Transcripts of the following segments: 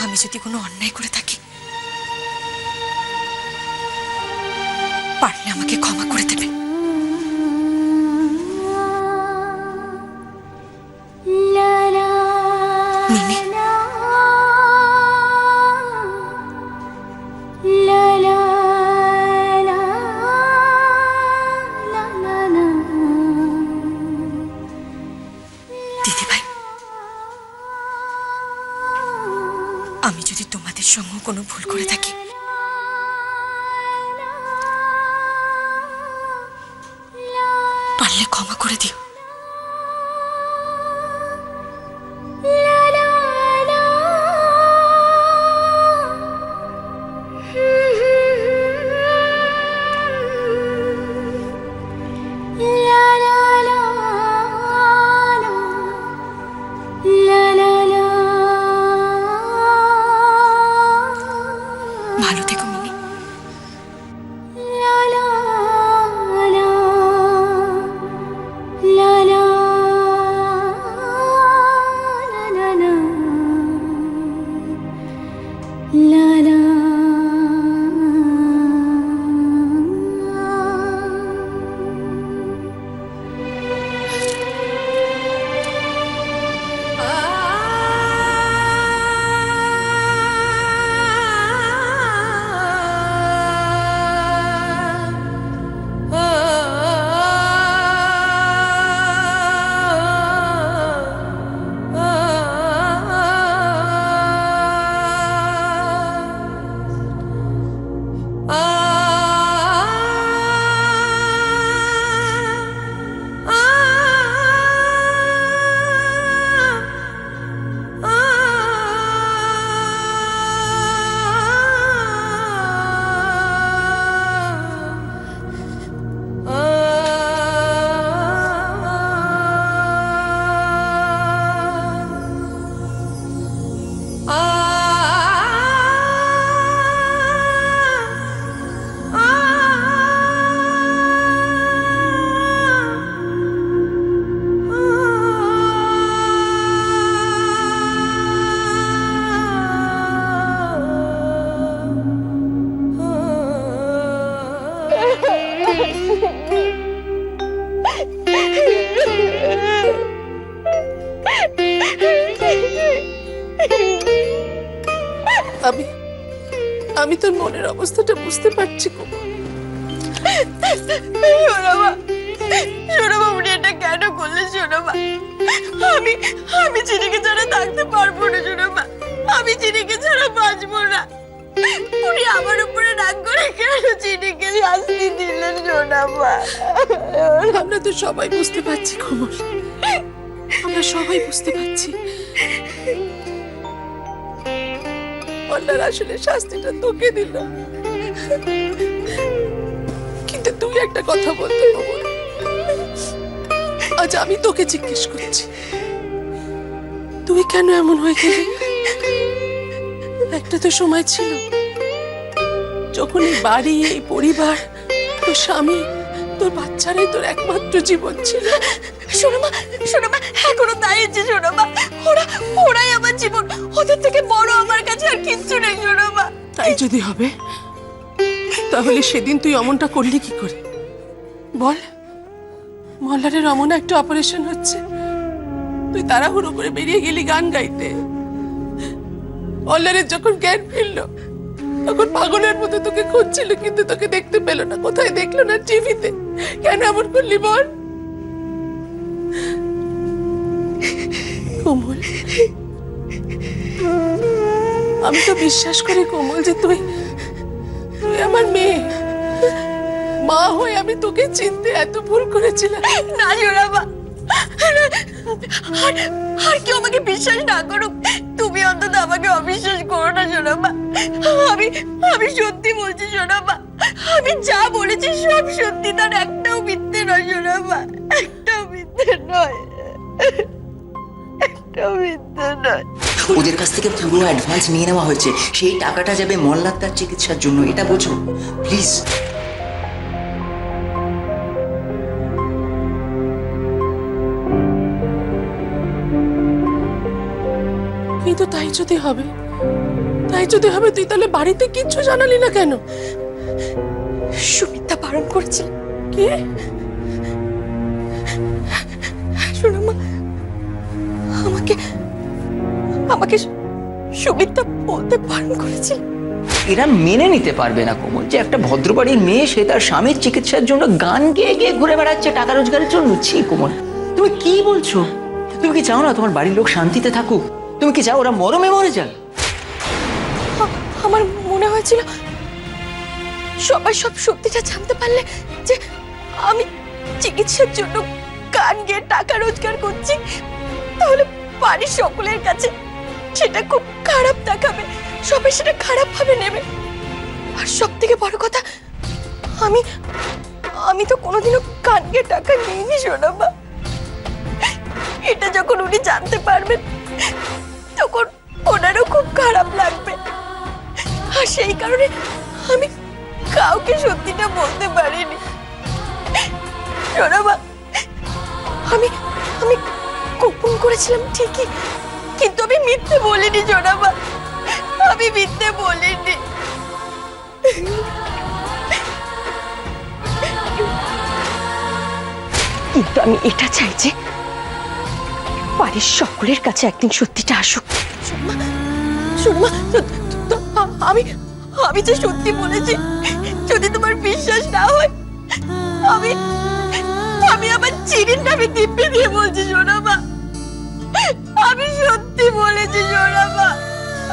আমি যদি কোনো অন্যায় করে থাকি পারলে আমাকে ক্ষমা করে দেবে। মিনি, দিদিভাই, আমি যদি তোমাদের সঙ্গে কোনো ভুল করে থাকি পারলে ক্ষমা করে দিও। ভালো থেকো মিনি। আমি তোর মনের অবস্থাটা বুঝতে পারছি কোমল। সোনামা, উনি এটা কেন করলে সোনামা? আমি চিনিকে ছাড়া থাকতে পারবো না সোনামা, আমি চিনিকে ছাড়া বাঁচবো না। উনি আমার উপরে রাগ করে কেন চিনিকে শাস্তি দিলেন সোনামা? আমরা তো সবাই বুঝতে পারছি কোমল, আমরা সবাই বুঝতে পারছি। অন্যার আসলে শাস্তিটা তোকে দিল, কিন্তু তুই একটা কথা বলতে কোমল। আজ আমি তোকে জিজ্ঞেস করছি, তুই কেন এমন হয়ে গেলি? একটা তো সময় ছিল যখন এই বাড়ি, এই পরিবার, তোর স্বামী, তোর বাচ্চারাই তোর একমাত্র জীবন ছিল। সোনামা, সোনামা, এখনো তাই আছে সোনামা। ওরাই আমার জীবন, ওদের থেকে বড় আমার কাছে আর কিচ্ছু নেই সোনামা। তাই যদি হবে তাহলে সেদিন তুই অমনটা করলি কি করে বল? মল্লারের অমন একটা অপারেশন হচ্ছে, তুই তাড়াহুড়ো করে বেরিয়ে গেলি গান গাইতে। মল্লারের যখন জ্ঞান ফিরল তখন পাগলের মতো তোকে খুঁজছিল, কিন্তু তোকে দেখতে পেল না। কোথায় দেখলো না? টিভিতে। কেন এমন করলি বল কোমল? আমি তো বিশ্বাস করি কোমল যে তুই আমার মেয়ে। মা হয়ে আমি তোকে চিনতে এত ভুল করেছিলাম। না সোনামা, আর কেউ আমাকে বিশ্বাস না করুক, তুমি অন্তত আমাকে অবিশ্বাস করো না সোনামা। আমি সত্যি বলছি সোনামা, আমি যা বলেছি সব সত্যি, তার একটাও মিথ্যে নয় সোনামা, একটাও মিথ্যে নয়, একটাও মিথ্যে নয়। ওদের কাছ থেকে পুরো অ্যাডভান্স নিয়ে নেওয়া হয়েছে, সেই টাকাটা যাবে মল্লার তার চিকিৎসার জন্য, এটা বোঝো প্লিজ। কিন্তু তাই যদি হবে তাই যদি হবে তুই তাহলে বাড়িতে কিচ্ছু জানালি না কেন? সুমিত্রা বারণ করেছিল। কি? শোনো মা, আমাকে আমাকে সুমিত্রা বলতে বারণ করেছিল। এরা মেনে নিতে পারবে না কোমল যে একটা ভদ্রবাড়ির মেয়ে সে তার স্বামীর চিকিৎসার জন্য গান গেয়ে গিয়ে ঘুরে বেড়াচ্ছে টাকা রোজগারের জন্য। ছি কোমল, তুমি কি বলছো? তুমি কি চাও না তোমার বাড়ির লোক শান্তিতে থাকুক? তুমি কি চাও ওরা মরমে মরে যাক? আমার মনে হয়েছিল সবাই সব সত্যিটা জানতে পারলে যে আমি চিকিৎসার জন্য গান গেয়ে টাকা রোজগার করছি, তাহলে বাড়ির সকলের কাছে সেটা খুব খারাপ দেখাবে, সবাই সেটা খারাপ ভাবে নেবে। আর সব থেকে বড় কথা, আমি আমি তো কোনোদিনও গান গেয়ে টাকা নিইনি সোনামা। এটা যখন উনি জানতে পারবেন তখন ওনারও খুব খারাপ লাগবে। আর সেই কারণে আমি কাউকে সত্যিটা বলতে পারিনি সোনামা। আমি আমি গোপন করেছিলাম ঠিকই, কিন্তু আমি মিথ্যে বলিনি সোনামা, আমি মিথ্যে বলিনি। কিন্তু আমি এটা চাই যে বাড়ির সকলের কাছে একদিন সত্যিটা আসুক। শোনো মা, আমি আমি যে সত্যি বলেছি, যদি তোমার বিশ্বাস না হয়, আমি আমি আমার চিনির নামে দিব্যি দিয়ে বলছি সোনা মা, আমি সত্যি বলেছি সোনা মা,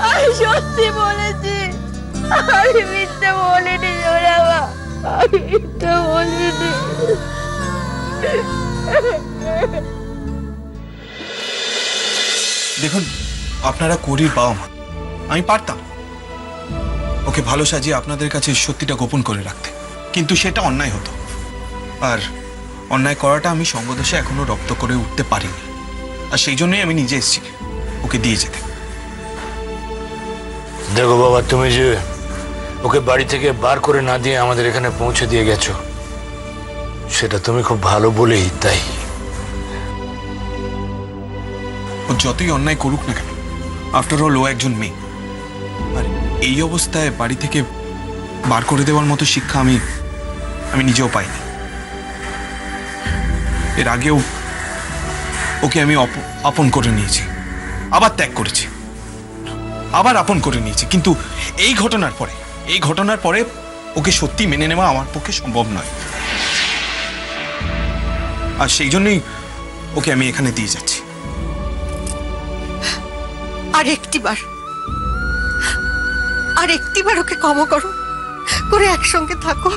আমি সত্যি বলেছি, আমি মিথ্যে বলিনি সোনা মা, আমি মিথ্যে বলিনি। দেখুন, আপনারা করির বাবা মা, আমি পারতাম ওকে ভালো সাজিয়ে আপনাদের কাছে সত্যিটা গোপন করে রাখতে, কিন্তু সেটা অন্যায় হতো। আর অন্যায় করাটা আমি সঙ্গদোষে এখনো রপ্ত করে উঠতে পারিনি, আর সেই জন্যই আমি নিজে এসেছি ওকে দিয়ে যেতে। দেখো বাবা, তুমি যে ওকে বাড়ি থেকে বার করে না দিয়ে আমাদের এখানে পৌঁছে দিয়ে গেছো, সেটা তুমি খুব ভালো বলেই তাই। ও যতই অন্যায় করুক না কেন, আফটার অল ও একজন মেয়ে, আর এই অবস্থায় বাড়ি থেকে বার করে দেওয়ার মতো শিক্ষা আমি নিজেও পাইনি। এর আগেও ওকে আমি আপন করে নিয়েছি, আবার ত্যাগ করেছি, আবার আপন করে নিয়েছি, কিন্তু এই ঘটনার পরে ওকে সত্যি মেনে নেওয়া আমার পক্ষে সম্ভব নয়। আর সেই জন্যই ওকে আমি এখানে দিয়ে যাচ্ছি। আর একটিবার ওকে ক্ষমা করো, করে একসঙ্গে থাকো।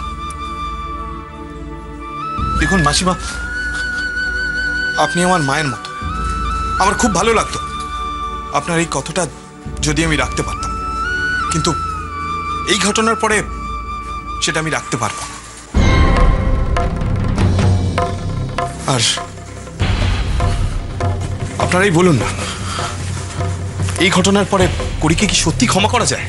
দেখুন মাসিমা, আপনি আমার মায়ের মতো, আমার খুব ভালো লাগতো আপনার এই কথাটা যদি আমি রাখতে পারতাম, কিন্তু এই ঘটনার পরে সেটা আমি রাখতে পারবো না। আর আপনারাই বলুন না, এই ঘটনার পরে করিকে কি সত্যি ক্ষমা করা যায়?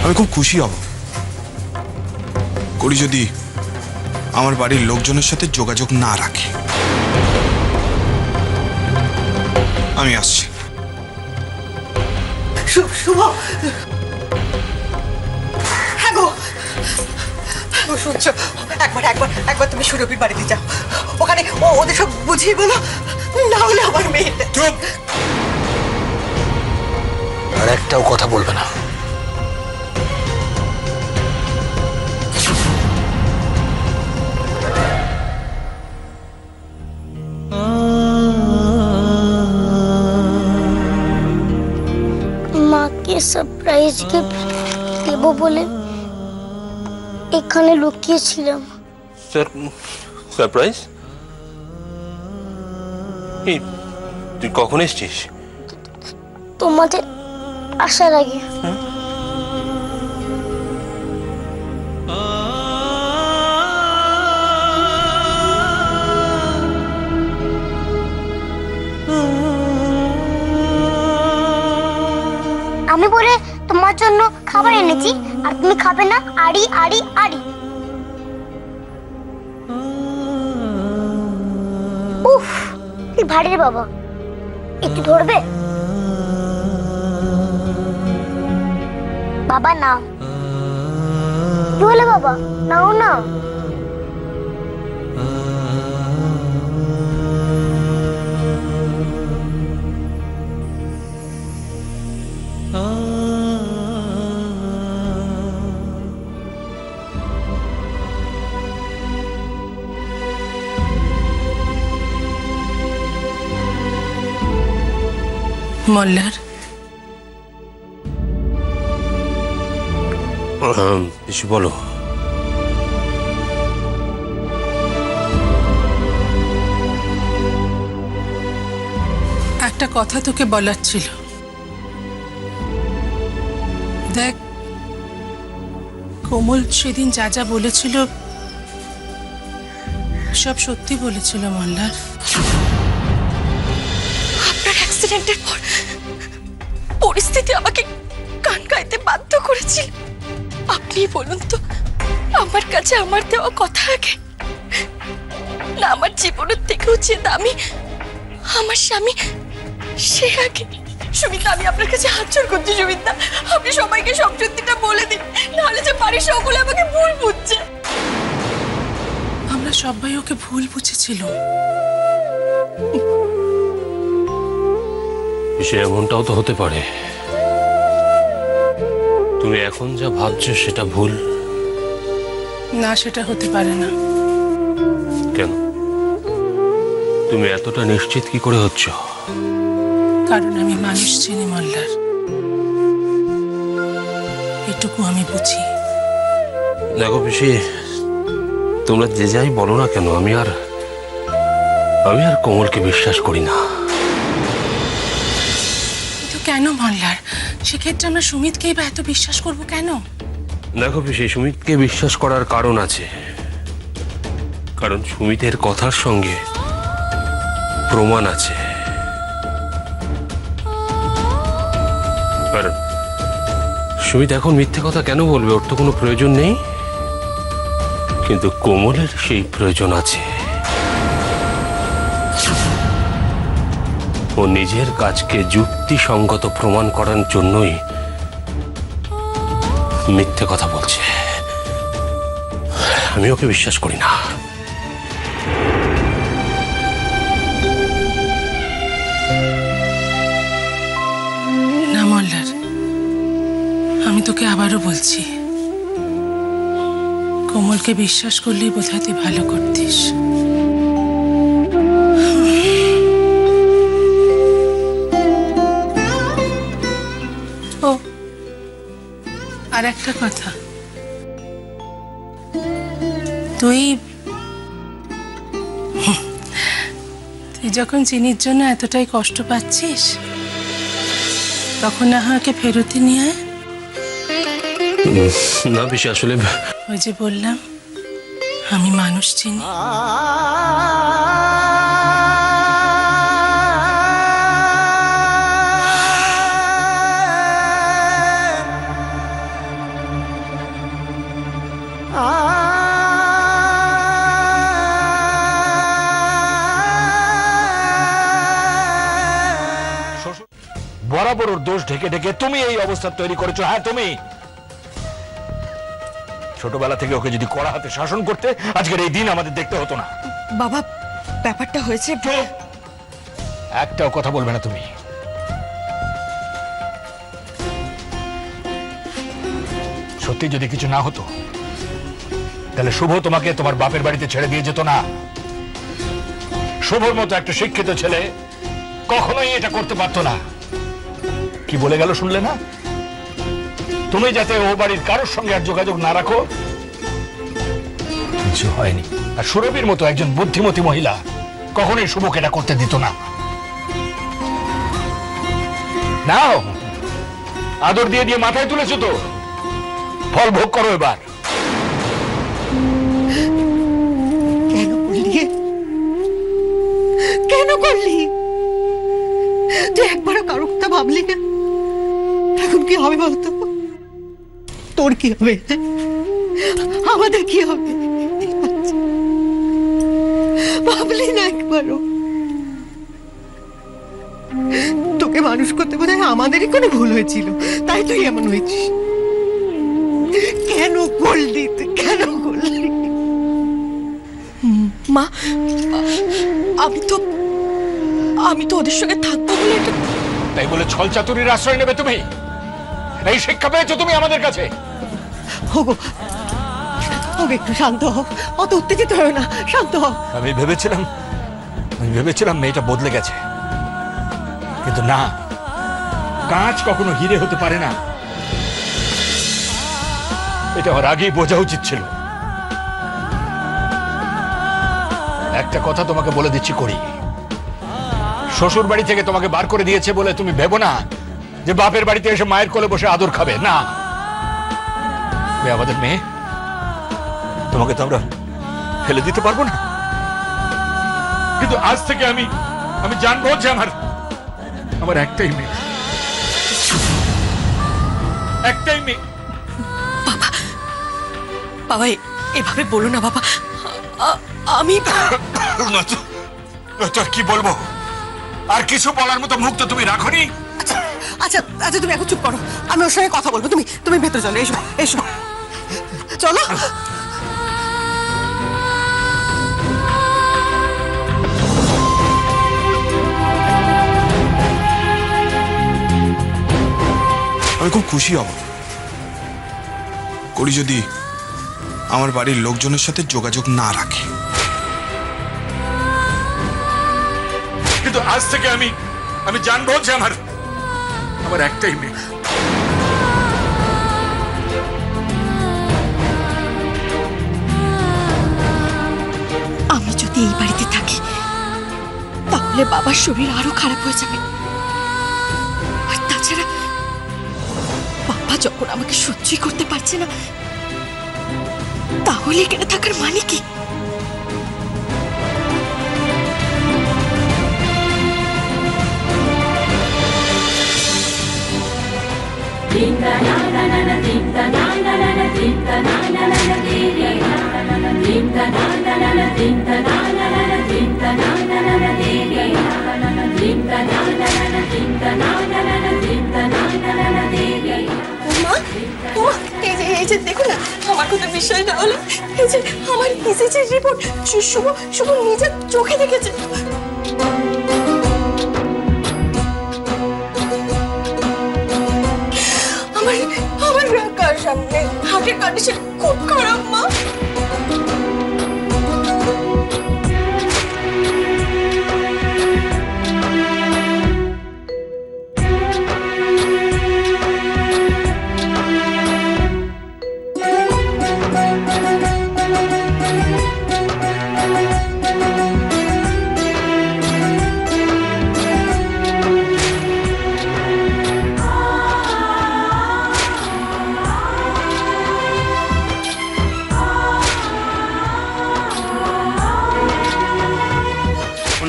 আমি খুব খুশি হব করি যদি আমার বাড়ির লোকজনের সাথে যোগাযোগ না রাখে। আমি আসছি। শুভ, হ্যাঁ গো, শুনছো, একবার তুমি সুরভির বাড়িতে যাও, ওখানে ওদের সব বুঝিয়ে বলো, না হলে আমার মেয়েটা। চুপ! আর একটাও কথা বলবে না। মাকে সারপ্রাইজ গিফট দেব বলে এখানে লুকিয়েছিলাম। সারপ্রাইজ? তুই কখন এসছিস? তোমাদের আসার আগে। আমি বলে তোমার জন্য খাবার এনেছি, আর তুমি খাবে না। আড়ি আড়ি আড়ি। সত্যি ভারী রে বাবা, একটু ধরবে? বাবা নাও। কি হলো বাবা, নাও না। মল্লার, পিসি বলো। একটা কথা তোকে বলার ছিল। দেখ, কোমল সেদিন যা যা বলেছিল সব সত্যি বলেছিল মল্লার। আপনার অ্যাক্সিডেন্টের পর পরিস্থিতি আমাকে কান গাইতে বাধ্য করেছিল। আপনি বলুন তো, আমার কাছে আমার দেওয়া কথা আগে না আমার জীবনের থেকেও যে দামি আমার স্বামী সে আগে? সুমিতা, আমি আপনার কাছে হাত জোড় করছি সুমিতা, আপনি সবাইকে সব সত্যিটা বলে দিন, নাহলে যে বাড়ির সকলে আমাকে ভুল বুঝছে। আমরা সবাই ওকে ভুল বুঝেছিল। পিসি এমনটাও তো হতে পারে তুমি এখন যা ভাবছো সেটা ভুল। না, সেটা হতে পারে না। কেন? তুমি এতটা নিশ্চিত কি করে হচ্ছ? কারণ আমি মানুষ চিনি মল্লার, এটুকু আমি বুঝি। দেখো পিসি, তোমরা যে যাই বলো না কেন, আমি আর কোমলকে বিশ্বাস করি না। কিন্তু কেন মল্লার? সেক্ষেত্রে আমরা সুমিতকেই বা এত বিশ্বাস করবো কেন? দেখো পিসি, সুমিতকে বিশ্বাস করার কারণ আছে। কারণ সুমিতের কথার সঙ্গে প্রমাণ আছে। আর সুমিত এখন মিথ্যে কথা কেন বলবে? ওর তো কোনো প্রয়োজন নেই, কিন্তু কোমলের সেই প্রয়োজন আছে। ও নিজের কাজকে যুক্তিসঙ্গত প্রমাণ করার জন্যই মিথ্যে কথা বলছে। আমি ওকে বিশ্বাস করি না। না মল্লার, আমি তোকে আবারও বলছি, কোমলকে বিশ্বাস করলেই বোধহয় তুই ভালো করতিস। ও, আর একটা কথা, তুই যখন চিনির জন্য এতটাই কষ্ট পাচ্ছিস, তখন না হয় ওকে ফেরত নিয়ে আয়। না পিসি, আসলে ওই যে বললাম, আমি মানুষ চিনি। বরাবর ওর দোষ ঢেকে ঢেকে তুমি এই অবস্থা তৈরি করেছো। হ্যাঁ, তুমি ছোটবেলা থেকে ওকে যদি কড়া হাতে শাসন করতে, আজকের এই দিন আমাদের দেখতে হতো না। বাবা, ব্যাপারটা হয়েছে, একটাও কথা বলবে না তুমি। সত্যি যদি কিছু না হতো, তাহলে শুভ তোমাকে তোমার বাপের বাড়িতে ছেড়ে দিয়ে যেত না। শুভর মতো একটা শিক্ষিত ছেলে কখনোই এটা করতে পারতো না। কি বলে গেল শুনলে না? তুমি যাতে ও বাড়ির কারোর সঙ্গে আর যোগাযোগ না রাখো, কিছু হয়নি। আর সুরভির মতো একজন বুদ্ধিমতী মহিলা কখনোই শুভকে এটা করতে দিত না। নাও, আদর দিয়ে দিয়ে মাথায় তুলেছো তো, ফল ভোগ করো এবার। কেন করলি? কেন করলি? তুই একবারও কারো কথা ভাবলি না? এখন কি হবে বলতো? তোর কি হবে? আমাদের কি হবে? ভাবলি না একবারও? মানুষ করতে বোধহয় আমাদেরই কোনো ভুল হয়েছিল, তাই তুই এমন হয়েছিস। কেন করলি তুই, কেন করলি? মা, আমি তো ওদের সঙ্গে থাকবো বলে এটা তাই বলে ছল চাতুরির আশ্রয় নেবে তুমি? এই শিক্ষা পেয়েছো তুমি আমাদের কাছে? হোগো হোগো, একটু শান্ত হোক, অত উত্তেজিত হয় না, শান্ত হোক। আমি ভেবেছিলাম মেয়েটা বদলে গেছে, কিন্তু না, কাঁচ কখনো হিরে হতে পারে না। এটা আমার আগেই বোঝা উচিত ছিল। একটা কথা তোমাকে বলে দিচ্ছি করি, শ্বশুর বাড়ি থেকে তোমাকে বার করে দিয়েছে বলে তুমি ভেবো না যে বাপের বাড়িতে এসে মায়ের কোলে বসে আদর খাবে। না, আমাদের মেয়ে, তোমাকে তো আমরা ফেলে দিতে পারবো না, কিন্তু আজ থেকে আমি জানবো যে আমার একটাই মেয়ে, একটাই মেয়ে। বাবা এভাবে বলো না বাবা। আমি তো কি বলবো? আর কিছু বলার মতো মুখ তো তুমি রাখোনি। আচ্ছা আচ্ছা আচ্ছা, তুমি এখন চুপ করো, আমি ওর সঙ্গে কথা বলবো। তুমি ভেতরে চলো, এসো এসো, চলো। আমি খুব খুশি হব করি যদি আমার বাড়ির লোকজনের সাথে যোগাযোগ না রাখে, কিন্তু আজ থেকে আমি জানবো যে আমার একটাই মেয়ে। আমি যদি এই বাড়িতে থাকি তাহলে বাবার শরীর আরো খারাপ হয়ে যাবে। আর তাছাড়া বাবা যখন আমাকে সহ্যই করতে পারছে না, তাহলে এখানে থাকার মানে কি? এই যে দেখো না, আমার কথা বিশ্বাস না হলে এই যে আমার ইসিজির রিপোর্ট শুভ নিজের চোখে দেখেছে। আমার কার সামনে হার্টের কন্ডিশন খুব খারাপ মা।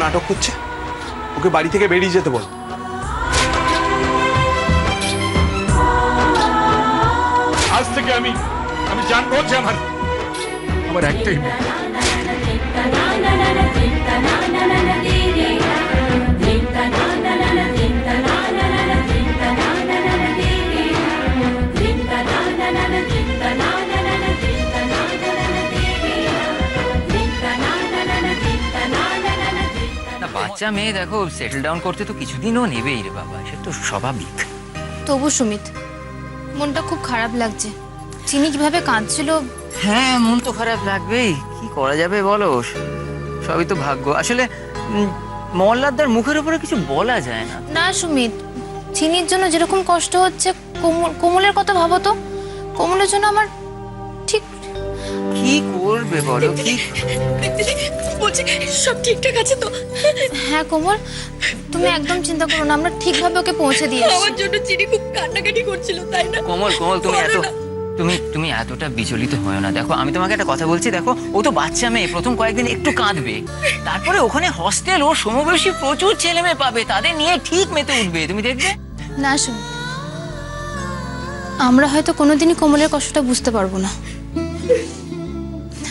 নাটক করছে, ওকে বাড়ি থেকে বেরিয়ে যেতে বল। আজ থেকে আমি জানবো যে আমার একটাই মেয়ে। বাচ্চা মেয়ে দেখো, সেটেল ডাউন করতে তো কিছুদিনও নেবেই রে বাবা, সে তো স্বাভাবিক। তবু সুমিত, মনটা খুব খারাপ লাগছে। চিনি কিভাবে কাঁদছিল। হ্যাঁ, মন তো খারাপ লাগবেই, কি করা যাবে বলো, সবই তো ভাগ্য। আসলে মল্লারদার মুখের উপরে কিছু বলা যায় না। না সুমিত, চিনির জন্য যেরকম কষ্ট হচ্ছে, কোমলের কথা ভাবো তো। কোমলের জন্য আমার ঠিক কি করবে বলো? কি বলছি সব ঠিকঠাক আছে তো? হ্যাঁ কোমল, তুমি একদম চিন্তা করো না, আমরা ঠিকভাবে ওকে পৌঁছে দিয়ে আসছি। আমার জন্য চিনি খুব কান্নাকাটি করছিল, তাই না? কোমল তুমি এতটা বিচলিত হয় না। দেখো, আমি তোমাকে একটা কথা বলছি, দেখো ও তো বাচ্চা মেয়ে, প্রথম কয়েকদিন একটু কাঁদবে, তারপরে ওখানে হস্টেল, ও সমবয়সী প্রচুর ছেলে মেয়ে পাবে, তাদের নিয়ে ঠিক মেতে উঠবে, তুমি দেখবে। না সুমিত, আমরা হয়তো কোনোদিনই কোমলের কষ্টটা বুঝতে পারবো না,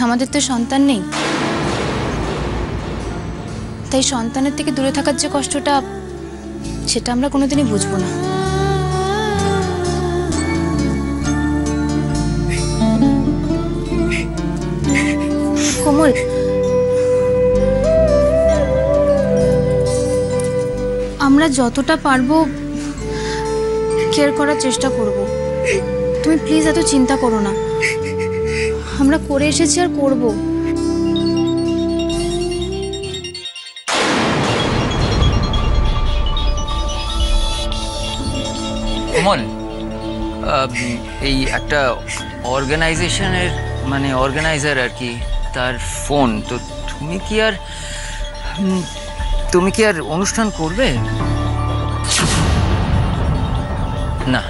আমাদের তো সন্তান নেই। তাই সন্তানের থেকে দূরে থাকার যে কষ্টটা, সেটা আমরা কোনোদিনই বুঝবো না। কোমল, আমরা যতটা পারবো কেয়ার করার চেষ্টা করব। তুমি প্লিজ এত চিন্তা করো না, আমরা করে এসেছি আর করব। কোমল, এই একটা অর্গানাইজেশনের মানে অর্গানাইজার আর কি, তার ফোন তো। তুমি কি আর অনুষ্ঠান করবে? না,